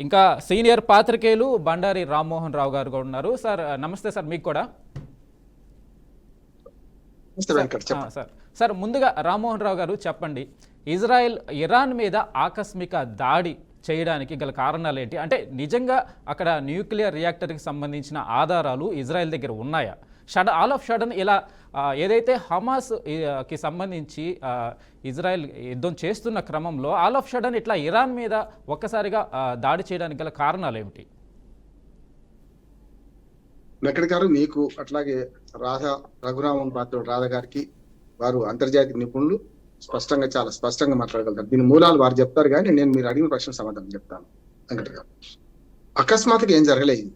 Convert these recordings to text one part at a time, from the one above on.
ఇంకా సీనియర్ పాత్రికేయులు బండారి రామ్మోహన్ రావు గారు కూడా ఉన్నారు. సార్ నమస్తే సార్, మీకు కూడా. సార్ సార్ ముందుగా రామ్మోహన్ రావు గారు చెప్పండి, ఇజ్రాయెల్ ఇరాన్ మీద ఆకస్మిక దాడి చేయడానికి గల కారణాలు ఏంటి? అంటే నిజంగా అక్కడ న్యూక్లియర్ రియాక్టర్కి సంబంధించిన ఆధారాలు ఇజ్రాయెల్ దగ్గర ఉన్నాయా? ఆల్ ఆఫ్ సడన్ ఇలా ఏదైతే హమాస్ కి సంబంధించి ఇజ్రాయెల్ యుద్ధం చేస్తున్న క్రమంలో ఆల్ ఆఫ్ సడన్ ఇట్లా ఇరాన్ మీద ఒక్కసారిగా దాడి చేయడానికి గల కారణాలు ఏమిటి? వెంకట గారు, మీకు అట్లాగే రఘురామన్ పాత్రుడు రాధా గారికి, వారు అంతర్జాతీయ నిపుణులు, చాలా స్పష్టంగా మాట్లాడగలుగుతారు. దీని మూలాలు వారు చెప్తారు, కానీ నేను మీరు అడిగిన ప్రశ్న సమాధానం చెప్తాను. వెంకట గారు, అకస్మాత్తుగా ఏం జరగలేదు.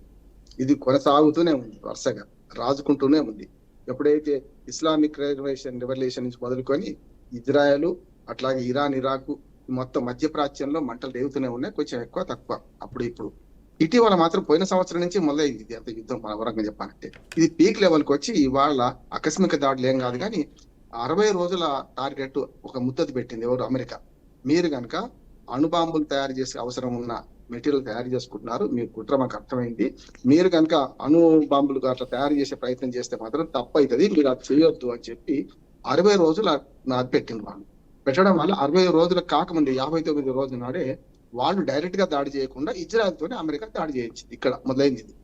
ఇది కొనసాగుతూనే ఉంది, వరుసగా రాజుకుంటూనే ఉంది. ఎప్పుడైతే ఇస్లామిక్ రెవల్యూషన్ నుంచి మొదలుకొని ఇజ్రాయెల్, అట్లాగే ఇరాన్, ఇరాక్, మొత్తం మధ్యప్రాచ్యంలో మంటలు రేగుతూనే ఉన్నాయి, కొంచెం ఎక్కువ తక్కువ. ఇప్పుడు ఇటీవల మాత్రం పోయిన సంవత్సరం నుంచి మొదలైంది ఇది అంత యుద్ధం. మన వరంగా చెప్పాలంటే ఇది పీక్ లెవెల్కి వచ్చి ఇవాళ ఆకస్మిక దాడులు ఏం కాదు, కానీ 60 రోజుల టార్గెట్ ఒక ముద్దతి పెట్టింది ఎవరు? అమెరికా. మీరు కనుక అణుబాంబులు తయారు చేసే అవసరం ఉన్న మెటీరియల్ తయారు చేసుకుంటున్నారు, మీ కుట్ర మాకు అర్థమైంది. మీరు కనుక అణు బాంబులు అట్లా తయారు చేసే ప్రయత్నం చేస్తే మాత్రం తప్పు అవుతుంది, మీరు అది చేయొద్దు అని చెప్పి 60 రోజులు అది పెట్టింది. వాళ్ళు పెట్టడం వల్ల 60 రోజులు కాకముందు 59 రోజుల నాడే వాళ్ళు డైరెక్ట్ గా దాడి చేయకుండా ఇజ్రాయెల్ తోనే అమెరికా దాడి చేయించింది. ఇక్కడ మొదలైంది ఇది.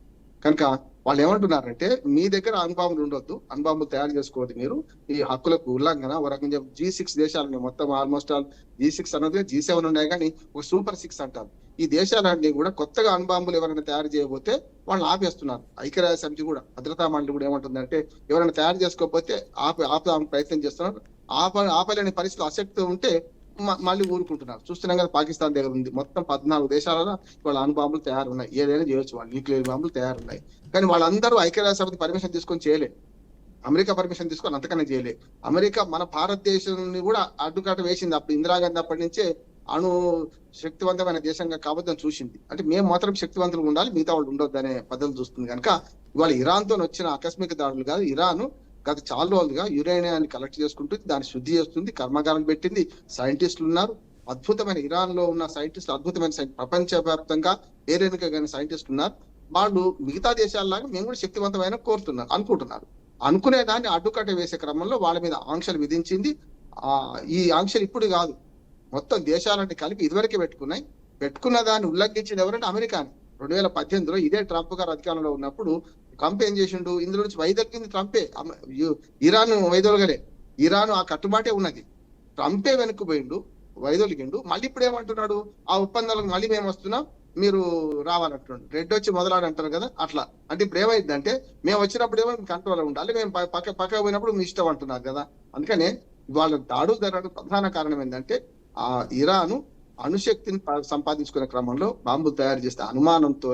కనుక వాళ్ళు ఏమంటున్నారంటే, మీ దగ్గర అణుబాంబులు ఉండొద్దు, అణుబాంబులు తయారు చేసుకోవద్దు, మీరు ఈ హక్కులకు ఉల్లంఘన. ఒక రకంగా G6 దేశాలని మొత్తం ఆల్మోస్ట్ ఆల్ G6 అన్నది G7 ఉన్నాయి, కానీ ఒక సూపర్ 6 అంటారు. ఈ దేశాలన్నీ కూడా కొత్తగా అణుబాంబులు ఎవరైనా తయారు చేయబోతే వాళ్ళు ఆపేస్తున్నారు. ఐక్యరాజ్య సమితి కూడా, భద్రతా మండలి కూడా ఏమంటుందంటే, ఎవరైనా తయారు చేసుకోకపోతే ఆపడానికి ప్రయత్నం చేస్తున్నారు. ఆపలేని పరిస్థితులు ఆసక్తి ఉంటే మళ్ళీ ఊరుకుంటున్నారు. చూస్తున్నాం కదా, పాకిస్తాన్ దగ్గర ఉంది. మొత్తం 14 దేశాలలో వాళ్ళ అణుబాంబులు తయారున్నాయి, ఏదైనా చేయొచ్చు, వాళ్ళు న్యూక్లియర్ బాంబులు తయారున్నాయి. కానీ వాళ్ళందరూ ఐక్యరాజ్య సమితి పర్మిషన్ తీసుకొని చేయలే, అమెరికా పర్మిషన్ తీసుకొని అంతకన్నా చేయలే. అమెరికా మన భారతదేశాన్ని కూడా అడ్డుకట్ట వేసింది. అప్పుడు ఇందిరాగాంధీ అప్పటి నుంచే అణు శక్తివంతమైన దేశంగా కావద్దని చూసింది. అంటే మేము మాత్రం శక్తివంతులు ఉండాలి, మిగతా వాళ్ళు ఉండొద్దు అనే పద్ధతి చూస్తుంది. కనుక ఇవాళ ఇరాన్ తో వచ్చిన ఆకస్మిక దాడులు కాదు. ఇరాన్ గత చాలా రోజులుగా యురేనియాన్ని కలెక్ట్ చేసుకుంటుంది, దాన్ని శుద్ధి చేస్తుంది, కర్మాగారం పెట్టింది, సైంటిస్టులు ఉన్నారు. అద్భుతమైన ఇరాన్ లో ఉన్న సైంటిస్టులు, అద్భుతమైన ప్రపంచవ్యాప్తంగా ఏరేనుక కానీ సైంటిస్టులు ఉన్నారు. వాళ్ళు మిగతా దేశాల్లాగా మేము కూడా శక్తివంతమైన అనుకుంటున్నారు. అనుకునే దాన్ని అడ్డుకట్ట వేసే క్రమంలో వాళ్ళ మీద ఆంక్షలు విధించింది. ఈ ఆంక్షలు ఇప్పుడు కాదు, మొత్తం దేశాలన్నీ కలిపి ఇదివరకే పెట్టుకున్న దాన్ని ఉల్లంఘించింది ఎవరంటే అమెరికాని. 2018లో ఇదే ట్రంప్ గారు అధికారంలో ఉన్నప్పుడు ట్రంప్ ఏం చేసిండు, ఇందులో నుంచి వైదొలిగింది ట్రంపే. ఇరాన్ వైదొలగలే, ఇరాన్ ఆ కట్టుబాటే ఉన్నది. ట్రంపే వెనుక్కుపోయిండు, వైదొలిగిండు. మళ్ళీ ఇప్పుడు ఏమంటున్నాడు, ఆ ఒప్పందాలకు మళ్ళీ మేము వస్తున్నాం, మీరు రావాలంటున్నాడు. రెడ్ వచ్చి మొదలాడు అంటారు కదా, అట్లా. అంటే ఇప్పుడు ఏమైందంటే, మేము వచ్చినప్పుడు ఏమో కంట్రోల్ ఉండాలి, మేము పక్క పోయినప్పుడు మీ ఇష్టం అంటున్నారు కదా. అందుకనే వాళ్ళ దాడులు జరగడానికి ప్రధాన కారణం ఏంటంటే, ఆ ఇరాను అణుశక్తిని సంపాదించుకునే క్రమంలో బాంబులు తయారు చేస్తే అనుమానంతో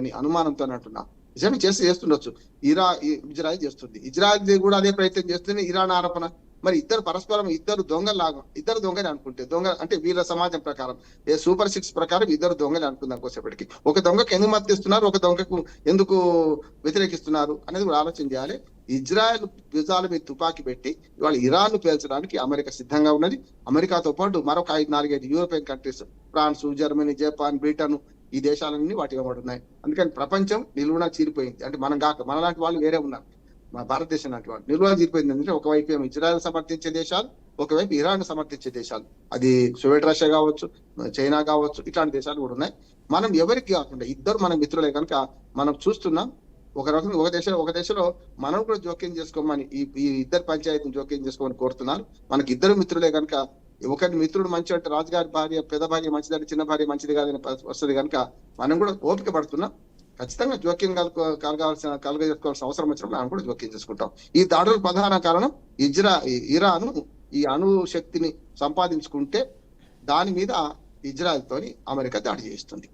అంటున్నా. నిజమే చేస్తుండొచ్చు, ఇజ్రాయెల్ చేస్తుంది, ఇజ్రాయెల్ కూడా అదే ప్రయత్నం చేస్తుంది. ఇరాన్ ఆరోపణ. మరి ఇద్దరు పరస్పరం ఇద్దరు దొంగలే అనుకుంటే, దొంగ అంటే వీళ్ళ సమాజం ప్రకారం, సూపర్ 6 ప్రకారం ఇద్దరు దొంగలే అనుకుందాం కోసేపటికి. ఒక దొంగకు ఎందుకు మద్దతిస్తున్నారు, ఒక దొంగకు ఎందుకు వ్యతిరేకిస్తున్నారు అనేది కూడా ఆలోచన చేయాలి. ఇజ్రాయెల్ భుజాల మీద తుపాకీ పెట్టి ఇవాళ ఇరాన్ ను పేల్చడానికి అమెరికా సిద్ధంగా ఉన్నది. అమెరికాతో పాటు మరొక 4-5 European countries, France, Germany, Japan, Britain, ఈ దేశాలన్నీ వాటి ఉన్నాయి. అందుకని ప్రపంచం నిలువునా చీలిపోయింది. అంటే మనలాంటి వాళ్ళు వేరే ఉన్నారు, మా భారతదేశం లాంటి వాళ్ళు నిలువునా చీలిపోయింది. అంటే ఒకవైపు ఏమో ఇజ్రాయెల్ సమర్థించే దేశాలు, ఒకవైపు ఇరాన్ సమర్థించే దేశాలు. అది సోవియట్ రష్యా కావచ్చు, చైనా కావచ్చు, ఇట్లాంటి దేశాలు కూడా ఉన్నాయి. మనం ఎవరికి కాకుండా ఇద్దరు మన మిత్రులే కనుక మనం చూస్తున్నాం. ఒక రకంగా ఒక దశలో మనం కూడా జోక్యం చేసుకోమని, ఈ ఇద్దరు పంచాయతీని జోక్యం చేసుకోమని కోరుతున్నారు. మనకి ఇద్దరు మిత్రులే కనుక, ఒకరి మిత్రుడు మంచి అంటే రాజుగారి భార్య, పెద్ద భార్య మంచిదని, చిన్న భార్య మంచిది కాదని వస్తుంది కనుక మనం కూడా ఓపిక పడుతున్నాం. ఖచ్చితంగా జోక్యం కలగజేసుకోవాల్సిన అవసరం వచ్చినప్పుడు మనం కూడా జోక్యం చేసుకుంటాం. ఈ దాడులకు ప్రధాన కారణం ఇరాన్ ఈ అణు శక్తిని సంపాదించుకుంటే దాని మీద ఇజ్రాయెల్ తోని అమెరికా దాడి చేస్తుంది.